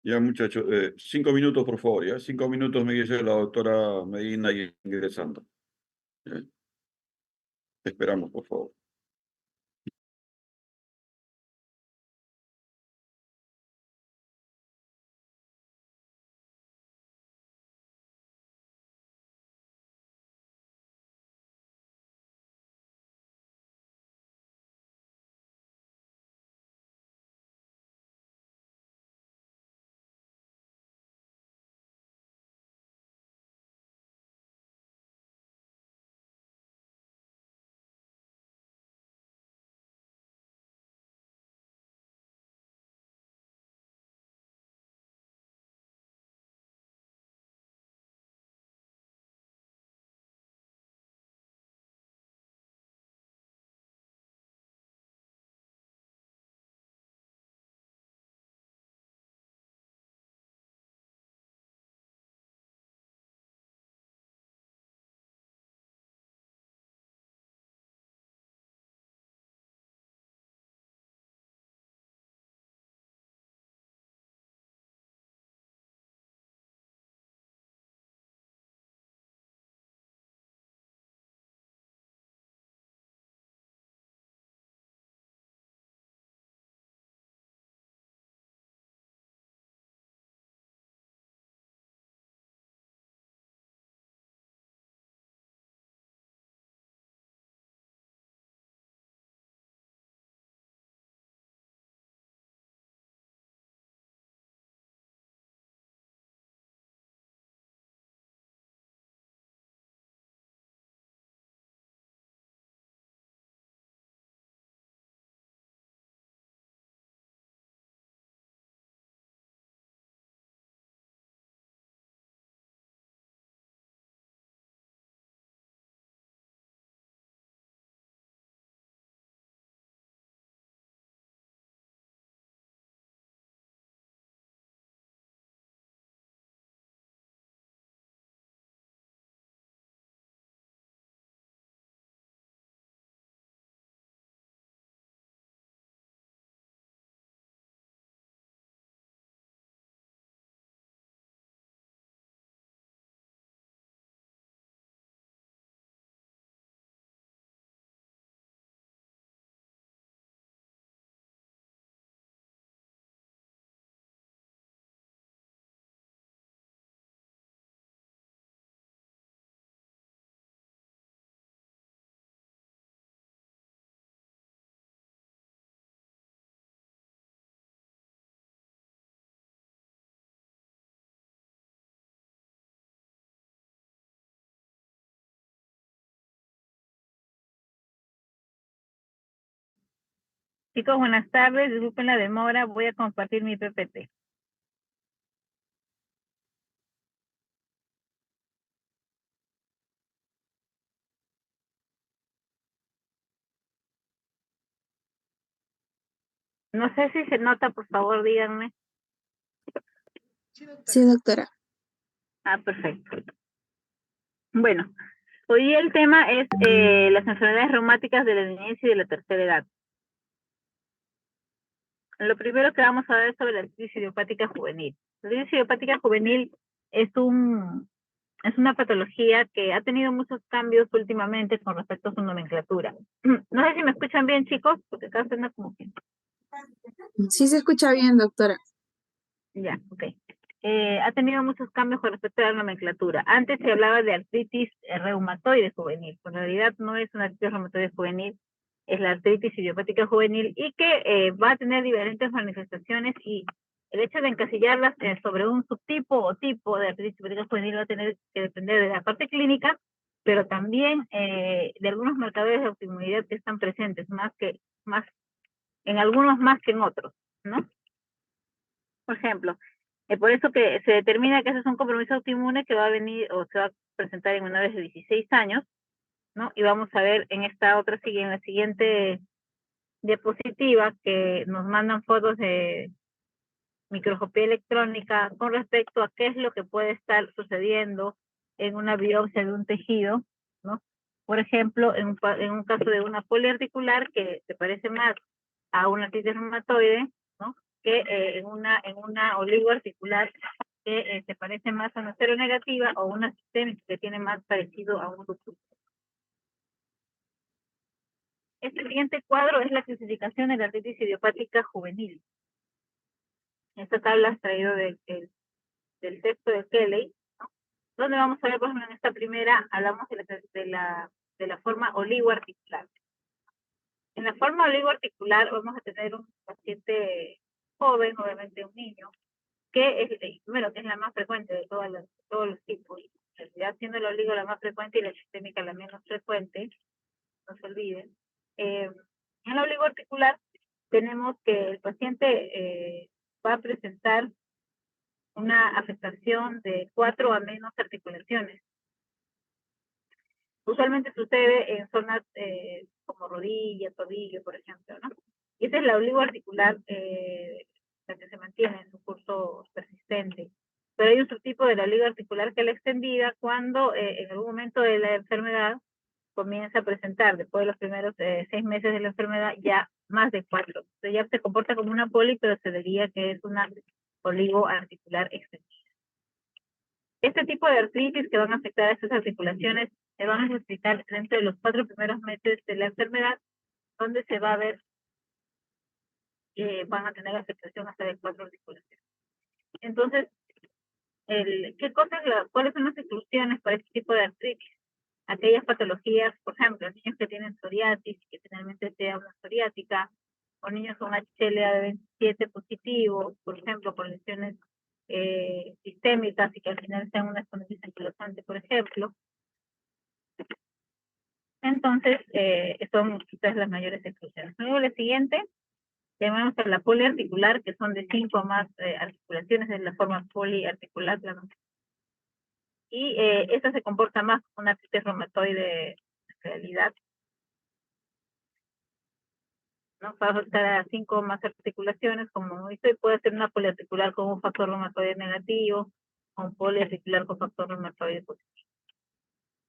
Ya, muchachos, 5 minutos, por favor, ya. 5 minutos me dice la doctora Medina ingresando. Ya. Esperamos, por favor. Chicos, buenas tardes. Disculpen la demora. Voy a compartir mi PPT. No sé si se nota, por favor, díganme. Sí, doctora. Ah, perfecto. Bueno, hoy el tema es las enfermedades reumáticas de la niñez y de la tercera edad. Lo primero que vamos a ver es sobre la artritis idiopática juvenil. La artritis idiopática juvenil es una patología que ha tenido muchos cambios últimamente con respecto a su nomenclatura. No sé si me escuchan bien, chicos, porque acá suena como que... Sí se escucha bien, doctora. Ya, ok. Ha tenido muchos cambios con respecto a la nomenclatura. Antes se hablaba de artritis reumatoide juvenil, pero en realidad no es una artritis reumatoide juvenil, es la artritis idiopática juvenil y que va a tener diferentes manifestaciones y el hecho de encasillarlas sobre un subtipo o tipo de artritis idiopática juvenil va a tener que depender de la parte clínica, pero también de algunos marcadores de autoinmunidad que están presentes, en algunos más que en otros, ¿no? Por ejemplo, por eso que se determina que ese es un compromiso autoinmune que va a venir o se va a presentar en menores de 16 años, ¿no? Y vamos a ver en en la siguiente diapositiva que nos mandan fotos de microscopía electrónica con respecto a qué es lo que puede estar sucediendo en una biopsia de un tejido, ¿no? Por ejemplo, en un caso de una poliarticular que se parece más a una artritis reumatoide, ¿no? que en una oligoarticular que se parece más a una seronegativa o una sistémica que tiene más parecido a un grupo. Este siguiente cuadro es la clasificación de la artritis idiopática juvenil. Esta tabla es traído del texto de Kelly, ¿no? Donde vamos a ver, por ejemplo, en esta primera hablamos de la forma oligoarticular. En la forma oligoarticular vamos a tener un paciente joven, obviamente un niño, que es, primero, que es la más frecuente de todos los tipos. En realidad, siendo la oligo la más frecuente y la sistémica la menos frecuente, no se olviden. En la oligoarticular tenemos que el paciente va a presentar una afectación de 4 a menos articulaciones. Usualmente sucede en zonas como rodilla, tobillo, por ejemplo, ¿no? Y esa es la oligoarticular, la que se mantiene en su curso persistente. Pero hay otro tipo de la oligoarticular que es la extendida cuando en algún momento de la enfermedad comienza a presentar, después de los primeros 6 meses de la enfermedad, ya más de 4. Entonces ya se comporta como una poli, pero se diría que es una oligoarticular extendida. Este tipo de artritis que van a afectar a estas articulaciones se van a necesitar dentro de los 4 primeros meses de la enfermedad, donde se va a ver que van a tener afectación hasta de 4 articulaciones. Entonces, ¿cuáles son las exclusiones para este tipo de artritis? Aquellas patologías, por ejemplo, niños que tienen psoriasis, que finalmente sea una psoriática, o niños con HLA de 27 positivo, por ejemplo, por lesiones sistémicas y que al final sean una espondilitis anquilosante, por ejemplo. Entonces, son quizás las mayores exclusiones. Luego, la siguiente, llamamos a la poliarticular, que son de 5 más articulaciones de la forma poliarticular. Y esta se comporta más como una artritis reumatoide en realidad. ¿No? Para afectar a 5 más articulaciones, como dice, puede ser una poliarticular con un factor reumatoide negativo, o un poliarticular con factor reumatoide positivo.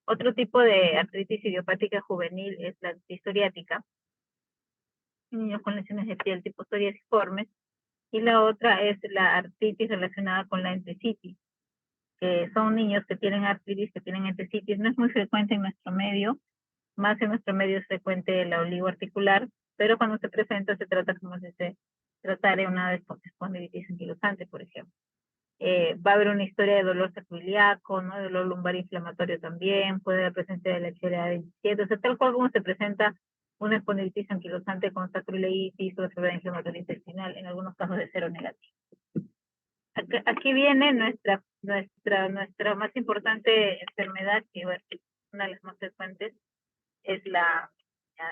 Otro tipo de artritis idiopática juvenil es la artritis psoriática, niños con lesiones de piel tipo psoriasiformes, y la otra es la artritis relacionada con la entesitis, que son niños que tienen artritis, que tienen entesitis. No es muy frecuente en nuestro medio, más en nuestro medio es frecuente la oligoarticular, pero cuando se presenta se trata como si se tratara una espondilitis anquilosante, por ejemplo. Va a haber una historia de dolor sacroiliaco, ¿no? De dolor lumbar inflamatorio también, puede haber presencia de la HLA 27, o sea, tal cual como se presenta una espondilitis anquilosante con sacroileitis o enfermedad inflamatoria intestinal, en algunos casos de cero negativo. Aquí viene nuestra más importante enfermedad, que es una de las más frecuentes, es la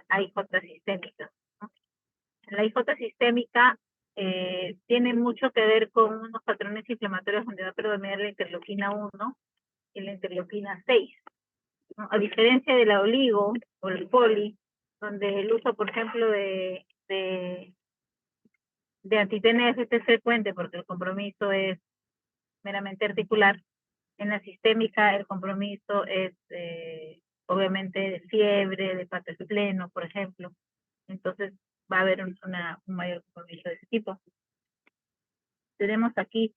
AIJ sistémica, ¿no? La AIJ sistémica tiene mucho que ver con unos patrones inflamatorios donde va a predominar la interleuquina 1 y la interleuquina 6, ¿no? A diferencia de la oligo o el poli, donde el uso, por ejemplo, de anti-TNF es frecuente porque el compromiso es meramente articular. En la sistémica el compromiso es obviamente de fiebre, de patógeno, por ejemplo. Entonces va a haber un mayor compromiso de ese tipo. Tenemos aquí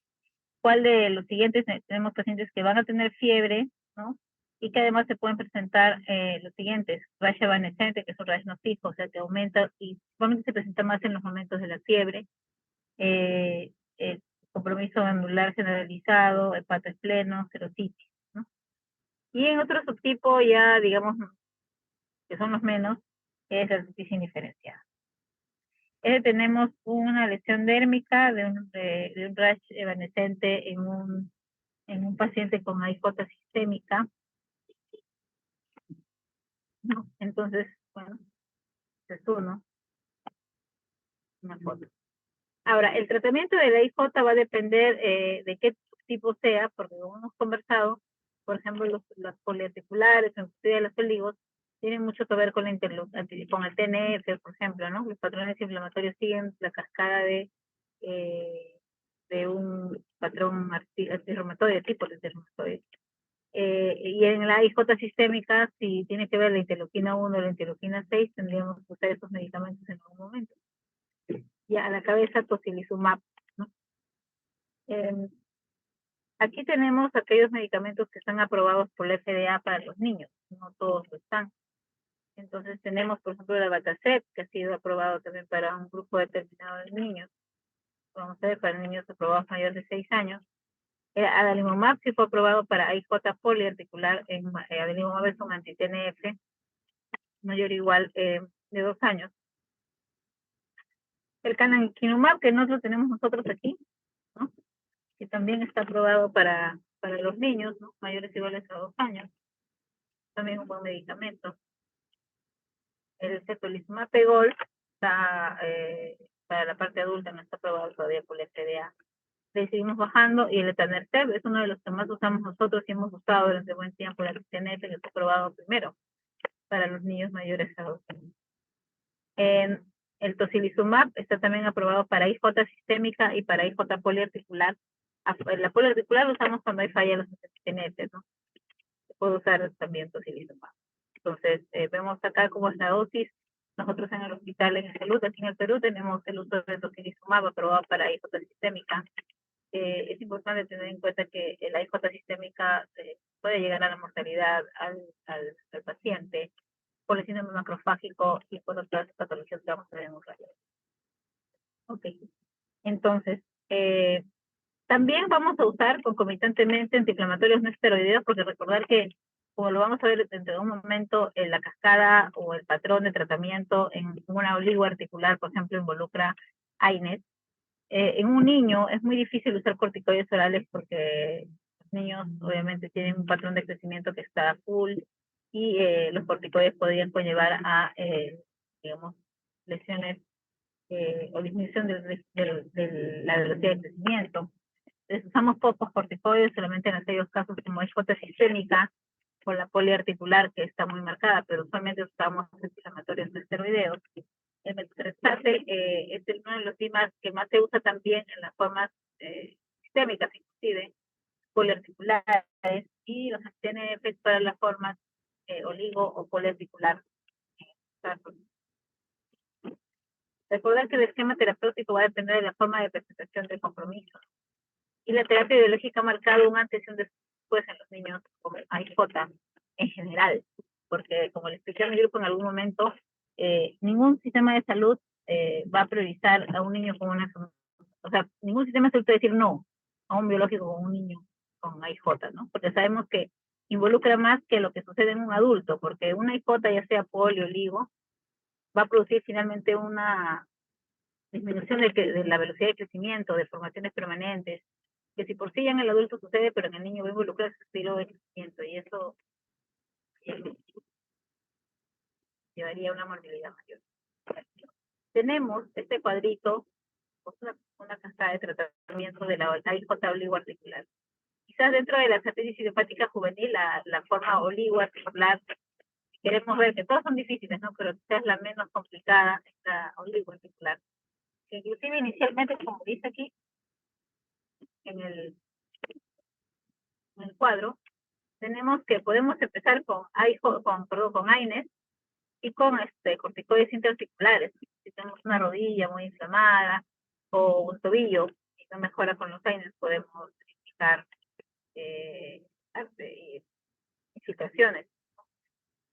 cuál de los siguientes, tenemos pacientes que van a tener fiebre, ¿no? Y que además se pueden presentar los siguientes, rash evanescente, que es un rash no fijo, o sea, que aumenta y normalmente se presenta más en los momentos de la fiebre. Compromiso glandular generalizado, hepatoespleno, serositis, ¿no? Y en otro subtipo ya, digamos, que son los menos, es la artritis indiferenciada. Tenemos una lesión dérmica de un rash evanescente en un paciente con AIJ sistémica, ¿no? Entonces, bueno, es uno, una foto. Ahora, el tratamiento de la AIJ va a depender de qué tipo sea, porque como hemos conversado, por ejemplo, las poliarticulares, en de los oligos, tienen mucho que ver con el TNF, por ejemplo, ¿no? Los patrones inflamatorios siguen la cascada de un patrón reumatoide, tipo de reumatoide. Y en la AIJ sistémica, si tiene que ver la interleuquina 1 o la interleuquina 6, tendríamos que usar esos medicamentos en algún momento. Y a la cabeza tocilizumab, ¿no? Aquí tenemos aquellos medicamentos que están aprobados por la FDA para los niños, no todos lo están. Entonces tenemos, por ejemplo, el Abatacept, que ha sido aprobado también para un grupo determinado de niños. Vamos a ver, para niños aprobados mayores de 6 años. Adalimumab sí fue aprobado para IJ poliarticular. Adalimumab es un anti-TNF mayor o igual de 2 años. El canakinumab, que no lo tenemos nosotros aquí, ¿no? Que también está aprobado para los niños, ¿no? Mayores o iguales a 2 años. También es un buen medicamento. El cetolizumab pegol está para la parte adulta, no está aprobado todavía por la FDA. Le seguimos bajando, y el etanercept es uno de los que más usamos nosotros y hemos usado durante buen tiempo, el TNF, que está aprobado primero para los niños mayores a 2 años. El tocilizumab está también aprobado para IJ sistémica y para IJ poliarticular. La poliarticular lo usamos cuando hay falla en los TNF, ¿no? Se puede usar también tocilizumab. Entonces, vemos acá cómo es la dosis. Nosotros en el hospital, en salud, aquí en el Perú, tenemos el uso de tocilizumab aprobado para IJ sistémica. Es importante tener en cuenta que la IJ sistémica puede llegar a la mortalidad al paciente por el síndrome macrofágico y por otras patologías que vamos a ver en un rato. Ok, entonces, también vamos a usar concomitantemente antiinflamatorios no esteroideos, porque recordar que, como lo vamos a ver dentro de un momento, la cascada o el patrón de tratamiento en una oligoarticular, por ejemplo, involucra AINES. En un niño es muy difícil usar corticoides orales porque los niños obviamente tienen un patrón de crecimiento que está full, y los corticoides podrían conllevar a, digamos, lesiones o disminución de la velocidad de crecimiento. Entonces usamos pocos corticoides, solamente en aquellos casos como IJ sistémica o la poliarticular, que está muy marcada, pero usualmente usamos antiinflamatorios no esteroideos. El metotrexate es uno de los DIMARS que más se usa también en las formas sistémicas, inclusive poliarticulares, y los TNF para las formas oligo o poliarticular. Recordar que el esquema terapéutico va a depender de la forma de presentación del compromiso. Y la terapia biológica ha marcado un antes y un después en los niños con AIJ en general, porque como le expliqué a mi grupo en algún momento, ningún sistema de salud va a priorizar a un niño con una enfermedad. O sea, ningún sistema de salud puede decir no a un biológico con un niño con AIJ, ¿no? Porque sabemos que involucra más que lo que sucede en un adulto, porque una AIJ, ya sea polio o LIGO, va a producir finalmente una disminución de la velocidad de crecimiento, de formaciones permanentes, que si por sí ya en el adulto sucede, pero en el niño va a involucrar ese estilo de crecimiento, y eso llevaría a una morbilidad mayor. Tenemos este cuadrito, una cascada de tratamiento de la IJ oligoarticular. Quizás dentro de la artritis idiopática juvenil, la forma oligoarticular, queremos ver que todas son difíciles, ¿no? Pero quizás la menos complicada es la oligoarticular. Que inclusive inicialmente, como dice aquí, en el cuadro, tenemos que podemos empezar con AINES y con corticoides interarticulares. Si tenemos una rodilla muy inflamada o un tobillo y no mejora con los AINES, podemos indicar infiltraciones.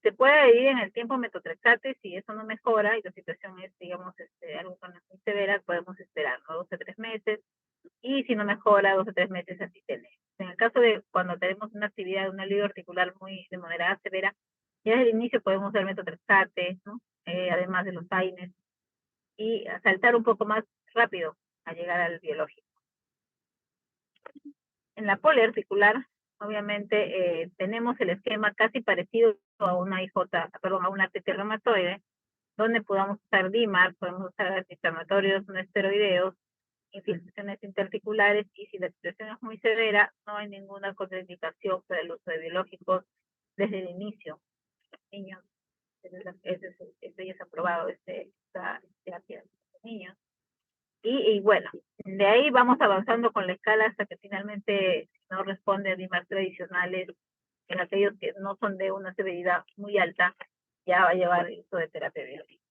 Se puede dividir en el tiempo metotrexate. Si eso no mejora y la situación es, digamos, algo muy severa, podemos esperar, ¿no? 2 a 3 meses. Y si no mejora, 2 a 3 meses así tenemos. En el caso de cuando tenemos una actividad, una liga articular muy de moderada a severa, ya desde el inicio podemos usar metotrexate, ¿no? Además de los AINES, y saltar un poco más rápido a llegar al biológico. En la poliarticular, obviamente, tenemos el esquema casi parecido a una a una artritis reumatoide, donde podamos usar DIMAR, podemos usar antiinflamatorios no esteroideos, infiltraciones interarticulares, y si la situación es muy severa, no hay ninguna contraindicación para el uso de biológicos desde el inicio. Niños, esto ya es aprobado, esta terapia de niños. Y bueno, de ahí vamos avanzando con la escala hasta que finalmente no responde a DIMAR tradicionales. En aquellos que no son de una severidad muy alta, ya va a llevar el uso de terapia biológica.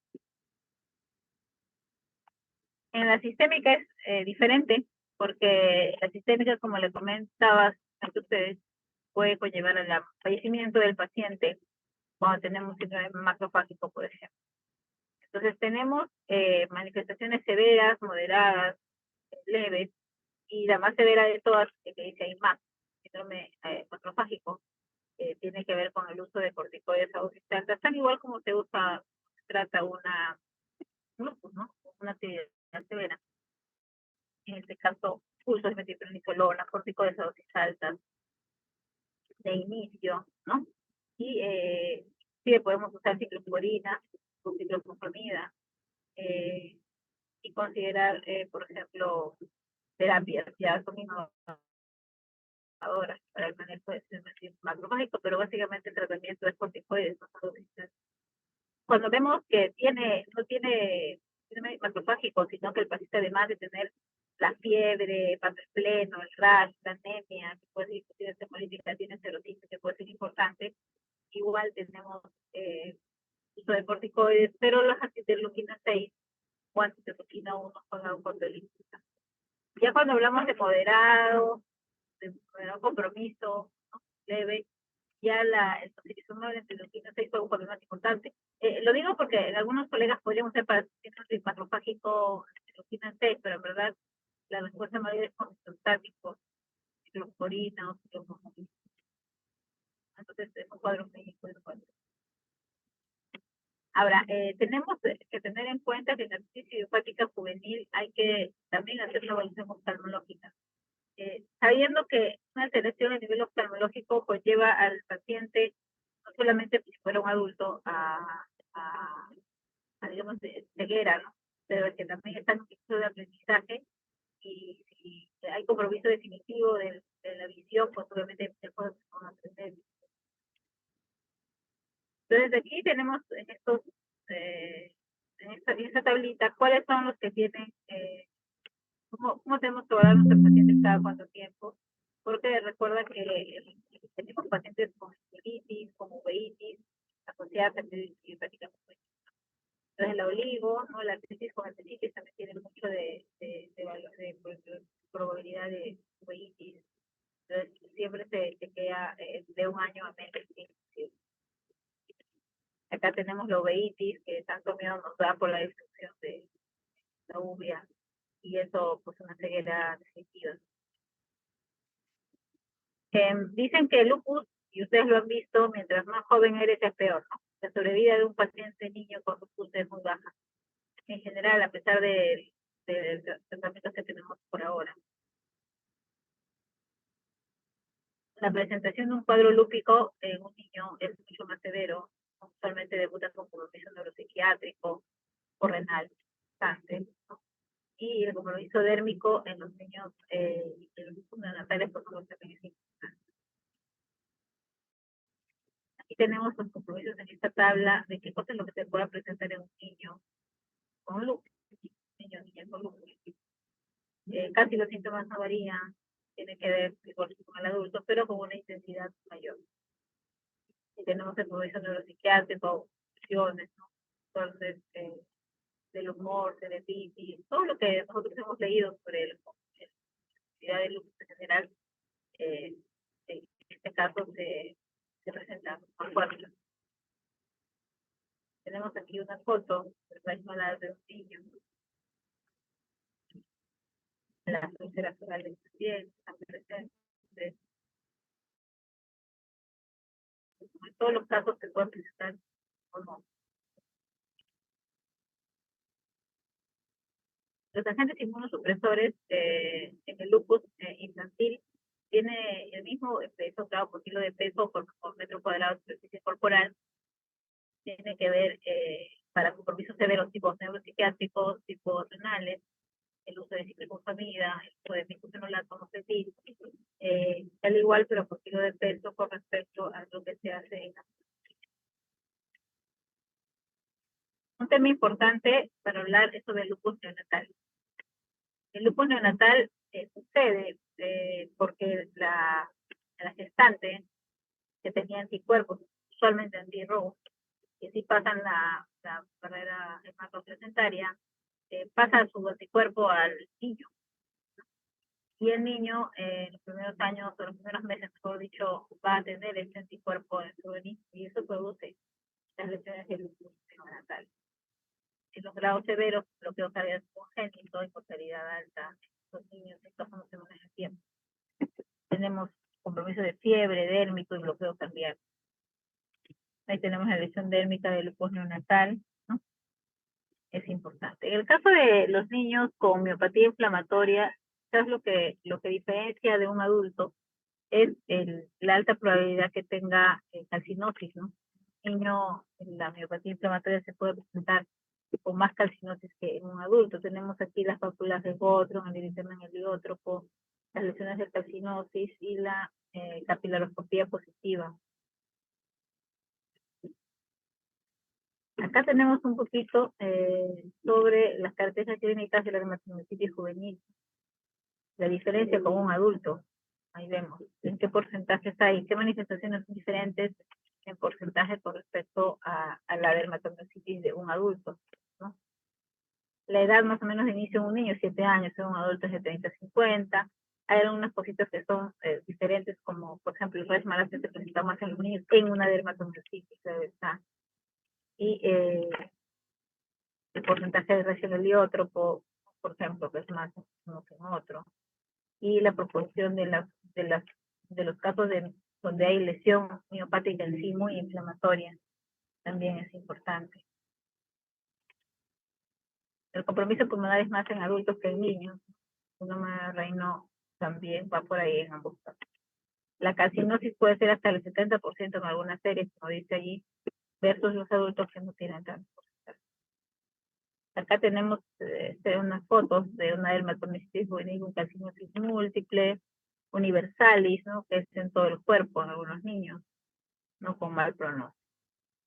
En la sistémica es diferente, porque la sistémica, como le comentaba a ustedes, puede conllevar al fallecimiento del paciente cuando tenemos síndrome macrofágico, por ejemplo. Entonces tenemos manifestaciones severas, moderadas, leves, y la más severa de todas, que dice ahí más, síndrome macrofágico, tiene que ver con el uso de corticoides a dosis altas, tan igual como se usa, se trata un lupus, ¿no? Una actividad severa. En este caso, uso de metilprednisolona, corticoides a dosis altas, de inicio, ¿no? Y sí podemos usar ciclosporina o ciclofosfamida, y considerar, por ejemplo, terapias ya son innovadoras para el manejo de síndrome macrofágico, pero básicamente el tratamiento es corticoides. Cuando vemos que no tiene síndrome macrofágico, sino que el paciente, además de tener la fiebre, pleno, el rash, la anemia, que puede ser hemolítica, tiene serotipia, que puede ser importante, igual tenemos uso de corticoides, pero las antiinterleuquina 6 o antiinterleuquina 1 son controlísticas. Ya cuando hablamos de moderado compromiso, ¿no? Leve, ya el tocilizumab de interleuquina 6 fue un poco más importante. Lo digo porque algunos colegas podrían usar para síndrome macrofágico interleuquina 6, pero en verdad la respuesta mayor es con isostáticos, ciclosporina o ciclofosfamida. Entonces es un cuadro clínico del cuadro. Ahora, tenemos que tener en cuenta que en la artritis idiopática juvenil hay que también hacer una evaluación oftalmológica. Sabiendo que una alteración a nivel oftalmológico pues lleva al paciente, no solamente si fuera un adulto, a digamos, ceguera, ¿no? Pero que también está en un proceso de aprendizaje y si hay compromiso definitivo de la visión, pues obviamente se puede aprender. Entonces aquí tenemos en esta tablita cuáles son los que tienen, cómo tenemos que evaluar a nuestros pacientes cada cuánto tiempo, porque recuerda que tenemos pacientes con escleritis, con uveitis, asociadas a artritis idiopática. Entonces la oligo, ¿no? La artritis con artritis también tiene mucho de probabilidad de uveitis. Entonces siempre se queda de un año a menos. Acá tenemos la uveitis, que tanto miedo nos da por la destrucción de la uvea, y eso pues una ceguera definitiva. Dicen que el lupus, y ustedes lo han visto, mientras más joven eres es peor, ¿no? La sobrevida de un paciente niño con lupus es muy baja. En general, a pesar de los tratamientos que tenemos por ahora. La presentación de un cuadro lúpico en un niño es mucho más severo. Usualmente debuta con compromiso neuropsiquiátrico o renal, cáncer, ¿no? Y el compromiso dérmico en los niños y en los niños neonatales, por favor, también es importante. Aquí tenemos los compromisos en esta tabla de qué cosa es lo que se puede presentar en un niño con lupus, niña con lupus. Casi los síntomas no varían, tiene que ver igual con el adulto, pero con una intensidad mayor. Y tenemos el compromiso neuropsiquiátrico, funciones, ¿no? Entonces, del humor, cerebritis, todo lo que nosotros hemos leído sobre la actividad del lupus en general, en este caso se presenta más fuerte. Tenemos aquí una foto de la misma edad de un niño. Las úlceras orales también están presentes. En todos los casos se pueden presentar o no. Los agentes inmunosupresores en el lupus infantil tiene el mismo peso, claro, por kilo de peso por metro cuadrado de superficie corporal. Tiene que ver para compromisos severos tipos neuropsiquiátricos, tipos renales, el uso de ciclofosfamida, el uso de micofenolato, mofetil, al igual, pero por kilo de peso con respecto a lo que se hace en la. Un tema importante para hablar es sobre el lupus neonatal. El lupus neonatal sucede porque la gestante que tenía anticuerpos, usualmente anti-RO, que sí pasan la barrera hematoplacentaria, pasa su anticuerpo al niño. Y el niño en los primeros años o los primeros meses, mejor dicho, va a tener este anticuerpo en su organismo y eso produce las lesiones del lupus neonatal. En los grados severos, bloqueo cardíaco congénito y mortalidad alta, los niños estos no se manejan tiempo. Tenemos compromiso de fiebre, dérmico y bloqueo cardíaco. Ahí tenemos la lesión dérmica del lupus neonatal, ¿no? Es importante. En el caso de los niños con miopatía inflamatoria, ¿sabes lo que diferencia de un adulto? Es la alta probabilidad que tenga calcinosis, ¿no? Un niño en la miopatía inflamatoria se puede presentar con más calcinosis que en un adulto. Tenemos aquí las pápulas de Gottron, el eritema en el heliótropo, las lesiones de calcinosis y la capilaroscopía positiva. Acá tenemos un poquito sobre las características clínicas de la dermatomiositis juvenil. La diferencia con un adulto. Ahí vemos en qué porcentajes hay, qué manifestaciones son diferentes en porcentaje con respecto a la dermatomiositis de un adulto, ¿no? La edad más o menos de inicio en un niño, 7 años, en un adulto es de 30 a 50. Hay algunas cositas que son diferentes, como por ejemplo el RES malas se presenta más en los niños en una dermatomiositis, ¿verdad? Y el porcentaje de RES en el heliótropo, por ejemplo, que es más uno que en otro. Y la proporción de los casos donde hay lesión miopática en sí muy inflamatoria también es importante. El compromiso pulmonar es más en adultos que en niños. Una Reino también va por ahí en ambos casos. La calcinosis puede ser hasta el 70% en algunas series, como dice allí, versus los adultos que no tienen tanto. Acá tenemos unas fotos de una dermatomiositis juvenil con calcinosis múltiple, universalis, ¿no? Que es en todo el cuerpo en algunos niños, no con mal pronóstico.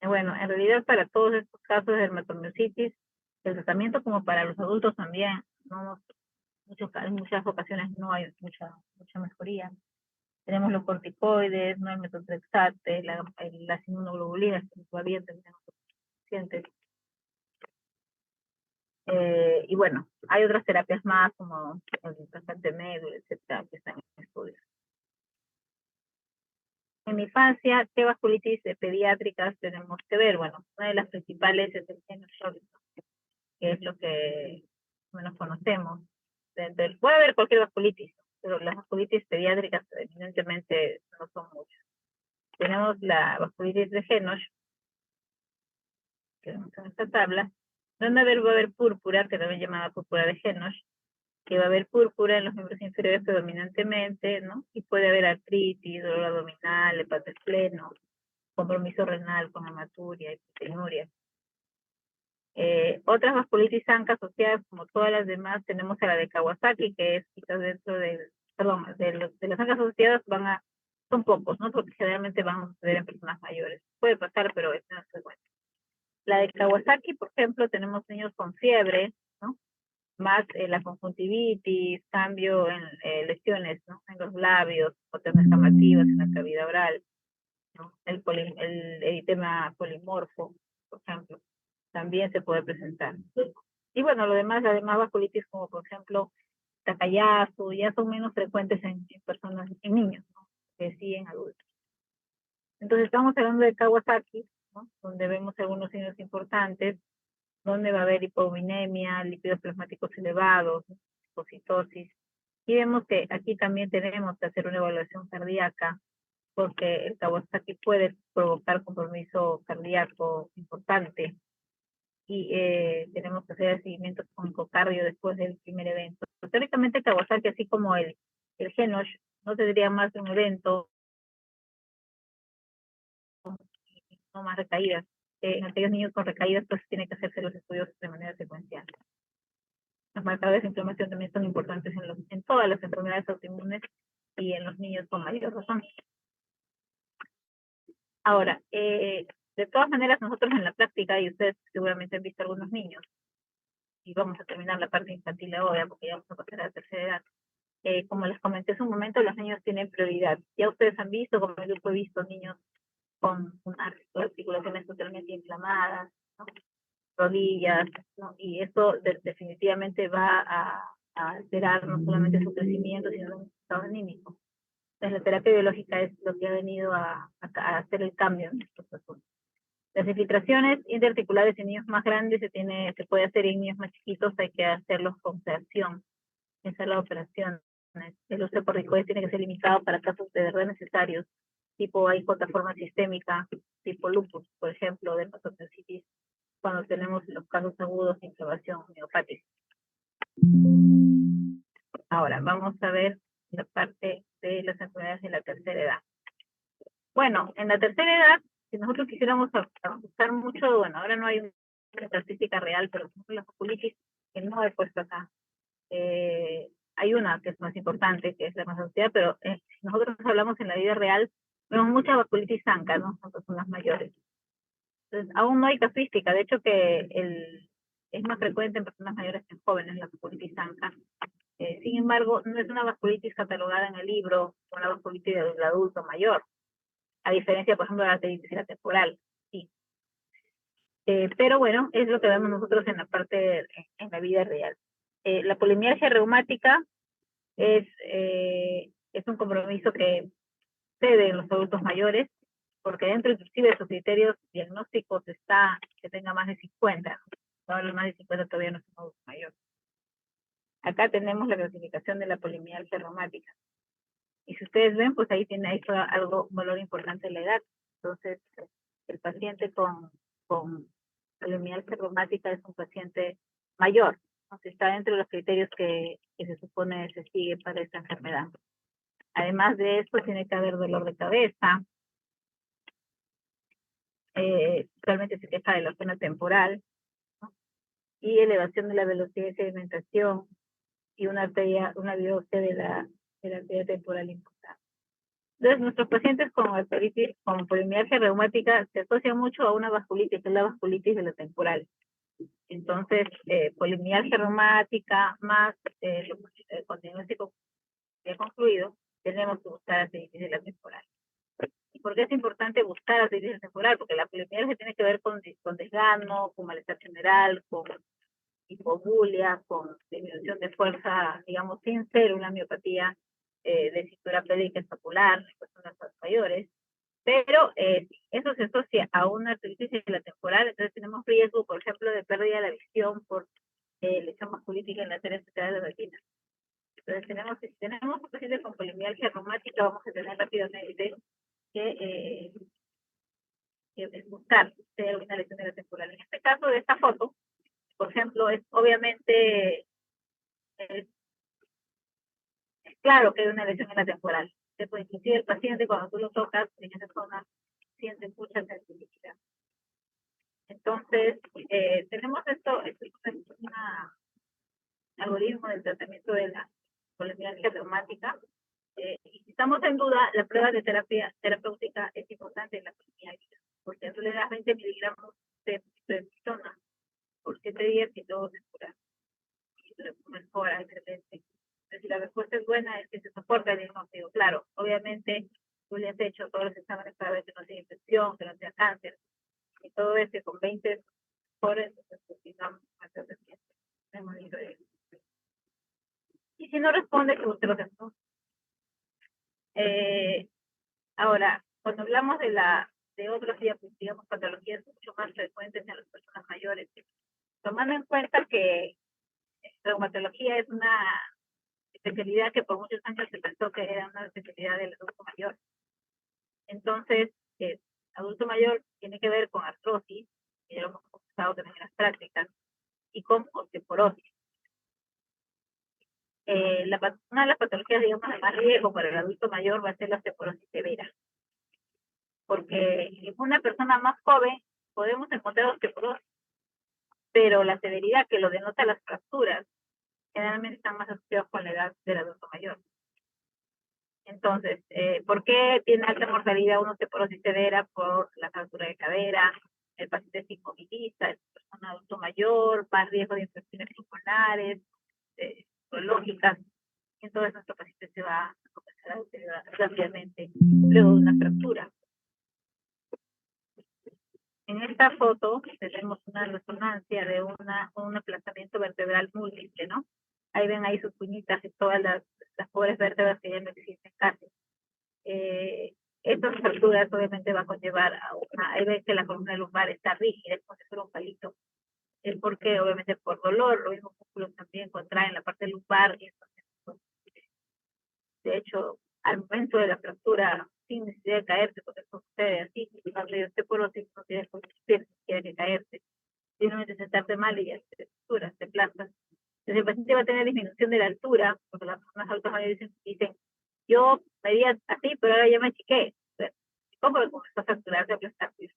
Bueno, en realidad para todos estos casos de dermatomiositis, el tratamiento como para los adultos también, no, en muchas ocasiones no hay mucha mejoría. Tenemos los corticoides, no el metotrexate, las inmunoglobulinas que todavía tenemos suficientes. Y bueno, hay otras terapias más como el trasplante médula, etcétera, que están en estudio. En mi infancia, ¿qué vasculitis pediátricas tenemos que ver? Bueno, una de las principales es el Henoch-Schönlein, que es lo que menos conocemos. Puede haber cualquier vasculitis, pero las vasculitis pediátricas evidentemente no son muchas. Tenemos la vasculitis de Henoch, que vemos en esta tabla, donde va a haber púrpura, que también llamada púrpura de Henoch, que va a haber púrpura en los miembros inferiores predominantemente, ¿no? Y puede haber artritis, dolor abdominal, hepatospleno, compromiso renal con hematuria, hipoteinuria. Otras vasculitis ANCA asociadas, como todas las demás, tenemos a la de Kawasaki, que es quizás dentro de las ANCA asociadas son pocos, ¿no? Porque generalmente van a suceder en personas mayores. Puede pasar, pero es menos frecuente. La de Kawasaki, por ejemplo, tenemos niños con fiebre, ¿no? Más la conjuntivitis, cambio en lesiones, ¿no? En los labios, otras inflamativas en la cavidad oral, ¿no? El eritema polimorfo, por ejemplo, también se puede presentar. Y bueno, lo demás, además vasculitis como por ejemplo Takayasu, ya son menos frecuentes en personas, en niños, ¿no? Que sí en adultos. Entonces estamos hablando de Kawasaki, ¿no? Donde vemos algunos signos importantes, donde va a haber hipominemia, lípidos plasmáticos elevados, hipocitosis. Y vemos que aquí también tenemos que hacer una evaluación cardíaca, porque el Kawasaki puede provocar compromiso cardíaco importante. Y tenemos que hacer el seguimiento con ecocardio después del primer evento. Teóricamente Kawasaki, así como el Henoch, no tendría más de un evento, no más recaídas. En aquellos niños con recaídas, pues tiene que hacerse los estudios de manera secuencial. Los marcadores de inflamación también son importantes en todas las enfermedades autoinmunes y en los niños con mayor razón. Ahora, de todas maneras, nosotros en la práctica, y ustedes seguramente han visto algunos niños, y vamos a terminar la parte infantil ahora, porque ya vamos a pasar a la tercera edad. Como les comenté hace un momento, los niños tienen prioridad. Ya ustedes han visto, como yo he visto niños con articulaciones totalmente inflamadas, ¿no? rodillas, ¿no? Y eso definitivamente va a alterar no solamente su crecimiento, sino su estado anímico. Entonces, la terapia biológica es lo que ha venido a hacer el cambio en estos asuntos. Las infiltraciones interarticulares en niños más grandes se puede hacer en niños más chiquitos, hay que hacerlos con sedación. Esa es la operación. El uso de corticoides tiene que ser limitado para casos de verdad necesarios, tipo IJ forma sistémica, tipo lupus, por ejemplo, dermatomiositis, cuando tenemos los casos agudos de inflamación miopática. Ahora, vamos a ver la parte de las enfermedades de la tercera edad. Bueno, en la tercera edad, si nosotros quisiéramos buscar mucho, bueno, ahora no hay una estadística real, pero por ejemplo, la vasculitis, que no he puesto acá, hay una que es más importante, que es la masocía, pero si nosotros hablamos en la vida real, vemos mucha vasculitis zanca, ¿no? En personas mayores. Entonces, aún no hay casuística, de hecho que es más frecuente en personas mayores que en jóvenes la vasculitis zanca. Sin embargo, no es una vasculitis catalogada en el libro como la vasculitis del adulto mayor, a diferencia, por ejemplo, de la arteritis temporal, sí. Pero bueno, es lo que vemos nosotros en la parte, en la vida real. La polimialgia reumática es un compromiso que cede en los adultos mayores, porque dentro inclusive de sus criterios diagnósticos está que tenga más de 50, todos los más de 50 todavía no son adultos mayores. Acá tenemos la clasificación de la polimialgia reumática. Y si ustedes ven, pues ahí tiene algo, un valor importante de la edad. Entonces, el paciente con polimialgia reumática es un paciente mayor, entonces está dentro de los criterios que se supone se sigue para esta enfermedad. Además de esto, tiene que haber dolor de cabeza, realmente se queja de la zona temporal, ¿no? Y elevación de la velocidad de sedimentación y una biopsia de la arteria temporal importante. Entonces, nuestros pacientes con polimialgia reumática se asocian mucho a una vasculitis, que es la vasculitis de la temporal. Entonces, polimialgia reumática más con diagnóstico ya concluido, tenemos que buscar arteritis de la temporal. ¿Y por qué es importante buscar arteritis de la temporal? Porque la polimialgia tiene que ver con desgano, con malestar general, con hipobulia, con disminución de fuerza, digamos, sin ser una miopatía de cintura pélvica escapular en personas mayores, pero eso se asocia a una arteritis de la temporal, entonces tenemos riesgo, por ejemplo, de pérdida de la visión por lesión vasculítica en la arteria central de la retina. Entonces si tenemos un paciente con polimialgia reumática, vamos a tener rápidamente que buscar si hay alguna lesión de la temporal. En este caso de esta foto, por ejemplo, es obviamente claro que hay una lesión en la temporal. Pues, inclusive el paciente, cuando tú lo tocas en esa zona, siente mucha sensibilidad. Entonces, tenemos esto es un algoritmo del tratamiento de la polimialgia reumática. Y si estamos en duda, la prueba de terapia terapéutica es importante en la polimialgia, porque tú le das 20 miligramos de prednisona por 7 días y todo se cura. Y mejora, excelente. Si la respuesta es buena, es que se soporta el diagnóstico. Claro, obviamente tú le has hecho todos los exámenes para ver que no sea infección, que no sea cáncer, y todo eso con 20 horas, pues digamos, y si no responde, que usted lo que no. Ahora, cuando hablamos de otras, digamos, patologías mucho más frecuentes en las personas mayores, tomando en cuenta que reumatología es una especialidad que por muchos años se pensó que era una especialidad del adulto mayor. Entonces, adulto mayor tiene que ver con artrosis, que ya lo hemos usado también en las prácticas, y con osteoporosis. Una de las patologías, digamos, de más riesgo para el adulto mayor va a ser la osteoporosis severa. Porque en una persona más joven podemos encontrar osteoporosis, pero la severidad que lo denota las fracturas generalmente están más asociados con la edad del adulto mayor. Entonces, ¿por qué tiene alta mortalidad una osteoporosis severa? Por la fractura de cadera, el paciente es inmovilista, es persona adulto mayor, más riesgo de infecciones pulmonares, psicológicas. Entonces, nuestro paciente se va a comenzar a deteriorar rápidamente luego de una fractura. En este esta foto tenemos una resonancia de un aplastamiento vertebral múltiple, ¿no? Ahí ven ahí sus puñitas y todas las pobres vértebras que ya no existen casi. Estas fracturas obviamente va a conllevar a ahí ven que la columna lumbar está rígida, es como si fuera un palito. Es porque obviamente por dolor, los mismos músculos también contraen la parte lumbar y entonces, pues, de hecho, al momento de la fractura, sin necesidad de caerse, porque eso sucede así, cuando yo estoy por los no tienes que quiere que caerse, simplemente sentarte mal y ya se fractura, se plasta. Entonces el paciente va a tener disminución de la altura, porque las personas altas mayores dicen, yo medía así, pero ahora ya me achiqué. ¿Cómo comenzó a fracturarse, a aplastarse?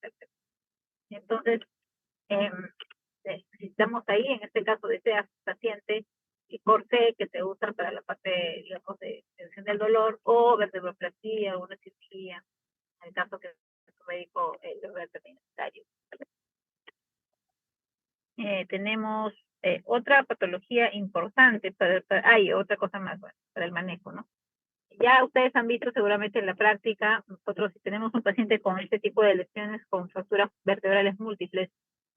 Entonces, necesitamos ahí, en este caso de ese paciente, el corsé que se usa para la parte, digamos, de reducción del dolor, o vertebroplastia, o una cirugía, en el caso que su médico lo vea necesario. Tenemos otra patología importante, hay otra cosa más, bueno, para el manejo, ¿no? Ya ustedes han visto seguramente en la práctica, nosotros si tenemos un paciente con este tipo de lesiones, con fracturas vertebrales múltiples,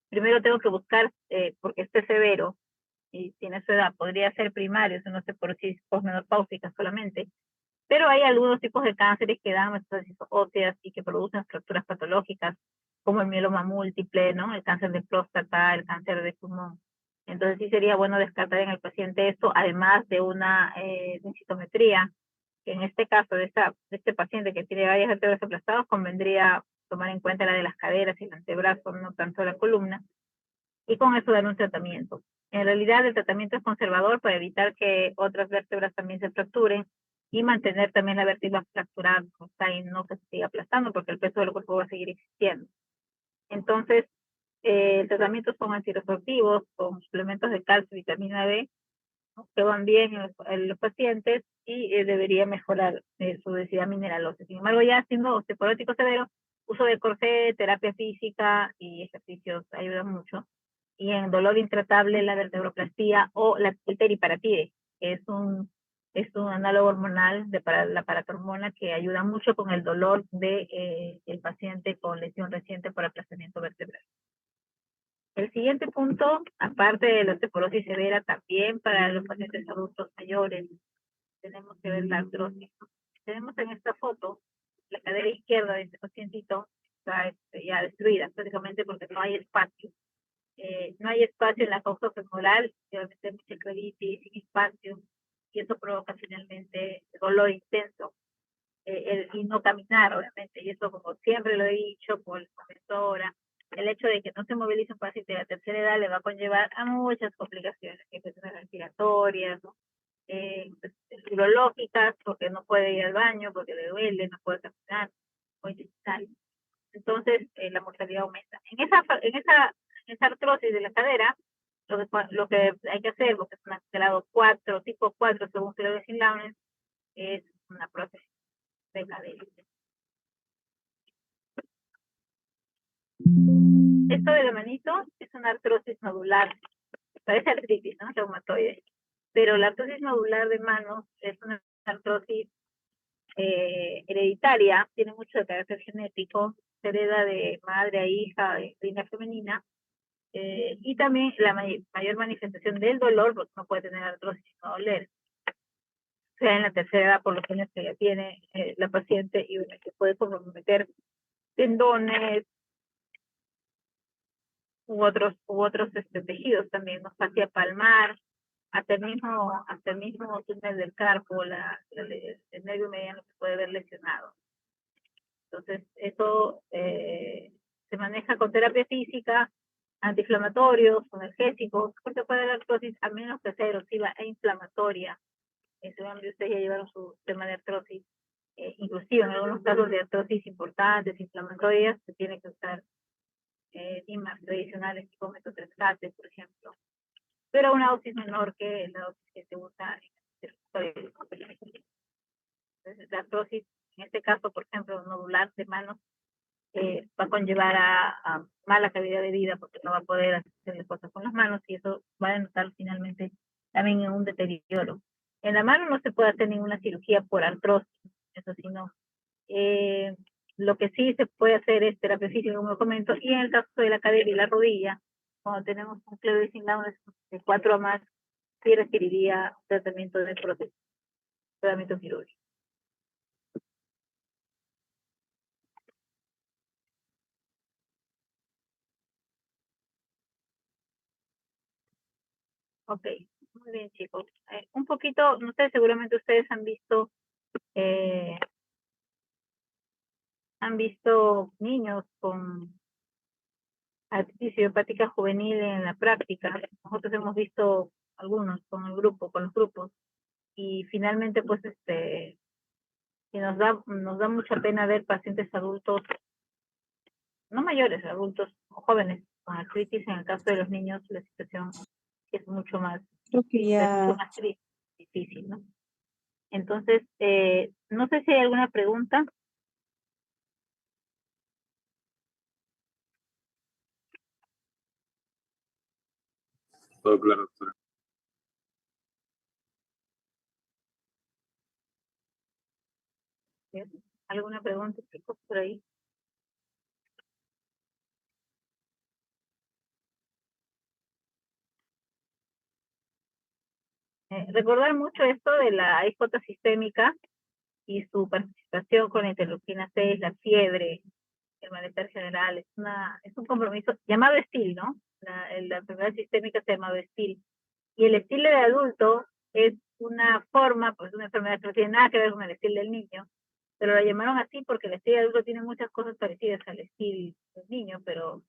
primero tengo que buscar, porque esté severo, y tiene su edad, podría ser primario, no sé por si es posmenopáusica solamente, pero hay algunos tipos de cánceres que dan metástasis óseas y que producen fracturas patológicas, como el mieloma múltiple, ¿no? El cáncer de próstata, el cáncer de pulmón. Entonces sí sería bueno descartar en el paciente esto, además de una densitometría, que en este caso de este paciente que tiene varias vértebras aplastadas, convendría tomar en cuenta la de las caderas y el antebrazo, no tanto la columna, y con eso dar un tratamiento. En realidad el tratamiento es conservador para evitar que otras vértebras también se fracturen y mantener también la vértebra fracturada y no que se siga aplastando porque el peso del cuerpo va a seguir existiendo. Entonces, el tratamiento son antirresortivos con suplementos de calcio y vitamina B, ¿no? Que van bien en los pacientes y debería mejorar su densidad mineralosa. Sin embargo, ya siendo osteoporótico severo, uso de corsé, terapia física y ejercicios ayudan mucho. Y en dolor intratable, la vertebroplastia o el teriparatide, que es un análogo hormonal de la paratormona que ayuda mucho con el dolor de el paciente con lesión reciente por aplastamiento vertebral. El siguiente punto, aparte de la osteoporosis severa, también para los pacientes adultos mayores, tenemos que ver la artrosis. Tenemos en esta foto la cadera izquierda de este pacientito está ya destruida prácticamente porque no hay espacio. No hay espacio en la causa femoral, obviamente mucha escleritis, sin espacio, y eso provoca finalmente dolor intenso. Y no caminar, obviamente, y eso como siempre lo he dicho, por el comento ahora, el hecho de que no se movilice un paciente de la tercera edad le va a conllevar a muchas complicaciones, infecciones respiratorias, ¿no? Urológicas, porque no puede ir al baño, porque le duele, no puede caminar, o intestinal. Entonces, la mortalidad aumenta. En esa artrosis de la cadera, lo que hay que hacer, porque es un grado 4, tipo 4, según Clausen-Launes, es una prótesis de cadera. Esto de la manito es una artrosis nodular, parece artritis, ¿no? Reumatoide, pero la artrosis nodular de manos es una artrosis hereditaria, tiene mucho de carácter genético, se hereda de madre a hija, de línea femenina, y también la mayor manifestación del dolor, porque no puede tener artrosis no doler, sea en la tercera edad por los años que ya tiene la paciente y que puede comprometer tendones u otros tejidos también, ¿no? Fascia palmar, hasta el mismo túnel del carpo, el nervio mediano se puede ver lesionado. Entonces, eso se maneja con terapia física, antiinflamatorios, analgésicos, porque puede haber artrosis, a menos que sea erosiva e inflamatoria. Seguramente ustedes ya llevaron su tema de artrosis. Inclusive en algunos casos de artrosis importantes, inflamatorias, se tiene que usar DIMARS tradicionales tipo metotrexate, por ejemplo, pero una dosis menor que la dosis que se usa en el Entonces, la artrosis, en este caso, por ejemplo, nodular de manos, va a conllevar a mala calidad de vida porque no va a poder hacer cosas con las manos y eso va a denotar finalmente también en un deterioro. En la mano no se puede hacer ninguna cirugía por artrosis, eso sí no. Lo que sí se puede hacer es terapia física, como comento, y en el caso de la cadera y la rodilla, cuando tenemos un clevis inlaunus de 4 o más, sí requeriría tratamiento de prótesis, tratamiento quirúrgico. Ok, muy bien, chicos. Un poquito, no sé, seguramente ustedes han visto niños con artritis idiopática juvenil en la práctica. Nosotros hemos visto algunos con el grupo, con los grupos, y finalmente, pues, y nos da mucha pena ver pacientes adultos, no mayores, adultos o jóvenes con artritis. En el caso de los niños, la situación es mucho más, Creo que ya. triste, difícil, ¿no? Entonces, no sé si hay alguna pregunta. Todo claro, doctora. ¿Alguna pregunta, chicos, por ahí? Recordar mucho esto de la IJ sistémica y su participación con la interleuquina 6, la fiebre, el malestar general. Es un compromiso llamado STIL, ¿no? La enfermedad sistémica se llama STIL. Y el STIL del adulto es una forma, pues una enfermedad que no tiene nada que ver con el STIL del niño, pero la llamaron así porque el STIL del adulto tiene muchas cosas parecidas al STIL del niño, pero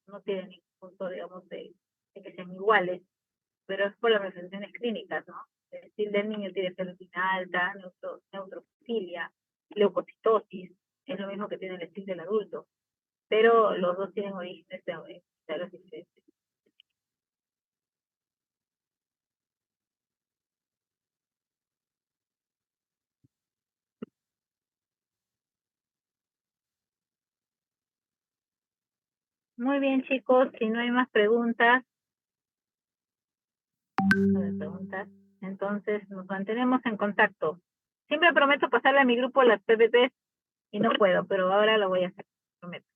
no tiene ningún punto, digamos, de que sean iguales, pero es por las referencias clínicas, ¿no? El STIL del niño tiene ferritina alta, neutrofilia, leucocitosis, es lo mismo que tiene el STIL del adulto, pero los dos tienen orígenes de los diferentes. Muy bien, chicos, si no hay más preguntas, entonces nos mantenemos en contacto. Siempre prometo pasarle a mi grupo las PPPs y no puedo, pero ahora lo voy a hacer, prometo.